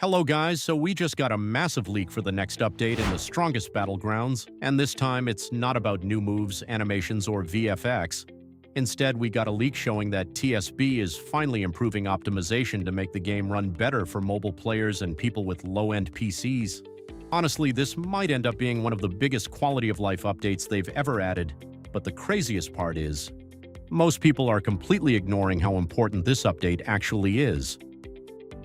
Hello guys, so we just got a massive leak for the next update in the Strongest Battlegrounds, and this time it's not about new moves, animations, or VFX. Instead, we got a leak showing that TSB is finally improving optimization to make the game run better for mobile players and people with low-end PCs. Honestly, this might end up being one of the biggest quality-of-life updates they've ever added, but the craziest part is, most people are completely ignoring how important this update actually is.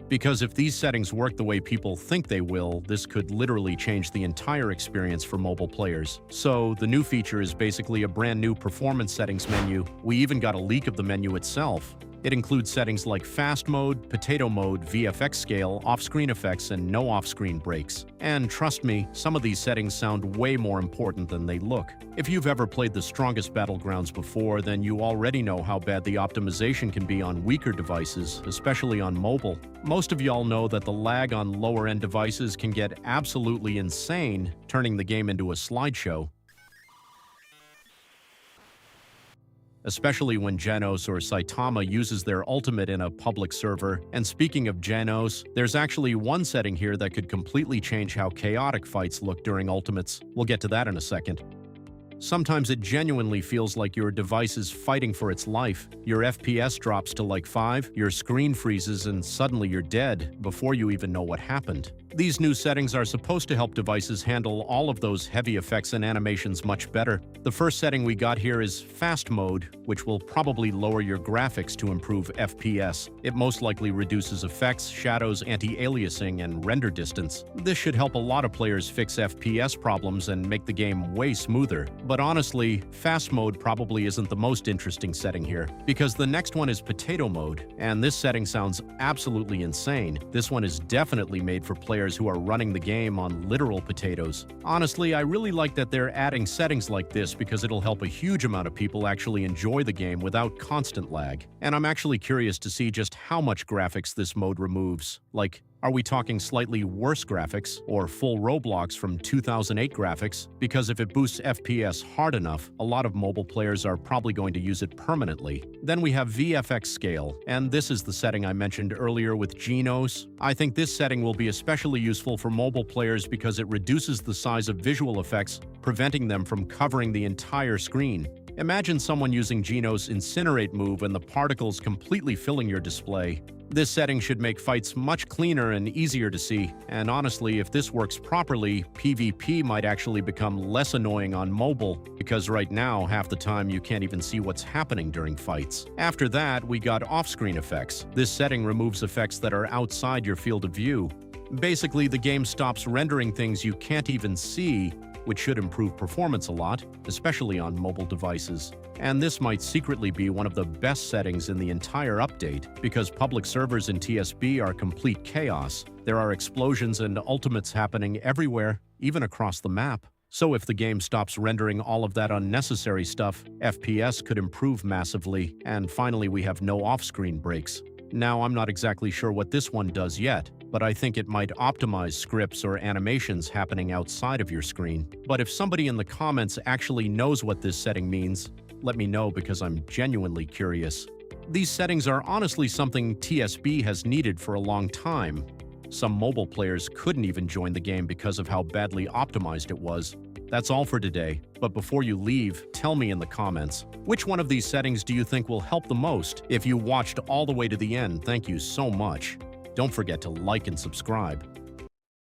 Because if these settings work the way people think they will, this could literally change the entire experience for mobile players. So, the new feature is basically a brand new performance settings menu. We even got a leak of the menu itself. It includes settings like fast mode, potato mode, VFX scale, off-screen effects, and no off-screen breaks. And trust me, some of these settings sound way more important than they look. If you've ever played the Strongest Battlegrounds before, then you already know how bad the optimization can be on weaker devices, especially on mobile. Most of y'all know that the lag on lower-end devices can get absolutely insane, turning the game into a slideshow. Especially when Genos or Saitama uses their ultimate in a public server. And speaking of Genos, there's actually one setting here that could completely change how chaotic fights look during ultimates. We'll get to that in a second. Sometimes it genuinely feels like your device is fighting for its life. Your FPS drops to like 5, your screen freezes, and suddenly you're dead before you even know what happened. These new settings are supposed to help devices handle all of those heavy effects and animations much better. The first setting we got here is Fast Mode, which will probably lower your graphics to improve FPS. It most likely reduces effects, shadows, anti-aliasing, and render distance. This should help a lot of players fix FPS problems and make the game way smoother. But honestly, Fast Mode probably isn't the most interesting setting here, because the next one is Potato Mode, and this setting sounds absolutely insane. This one is definitely made for players who are running the game on literal potatoes. Honestly, I really like that they're adding settings like this because it'll help a huge amount of people actually enjoy the game without constant lag. And I'm actually curious to see just how much graphics this mode removes. Like, are we talking slightly worse graphics, or full Roblox from 2008 graphics? Because if it boosts FPS hard enough, a lot of mobile players are probably going to use it permanently. Then we have VFX scale, and this is the setting I mentioned earlier with Genos. I think this setting will be especially useful for mobile players because it reduces the size of visual effects, preventing them from covering the entire screen. Imagine someone using Genos' Incinerate move and the particles completely filling your display. This setting should make fights much cleaner and easier to see, and honestly, if this works properly, PvP might actually become less annoying on mobile, because right now, half the time you can't even see what's happening during fights. After that, we got off-screen effects. This setting removes effects that are outside your field of view. Basically, the game stops rendering things you can't even see, which should improve performance a lot, especially on mobile devices. And this might secretly be one of the best settings in the entire update, because public servers in TSB are complete chaos. There are explosions and ultimates happening everywhere, even across the map. So if the game stops rendering all of that unnecessary stuff, FPS could improve massively, and finally we have no off-screen breaks. Now, I'm not exactly sure what this one does yet, but I think it might optimize scripts or animations happening outside of your screen. But if somebody in the comments actually knows what this setting means, let me know because I'm genuinely curious. These settings are honestly something TSB has needed for a long time. Some mobile players couldn't even join the game because of how badly optimized it was. That's all for today, but before you leave, tell me in the comments, which one of these settings do you think will help the most? If you watched all the way to the end, thank you so much. Don't forget to like and subscribe.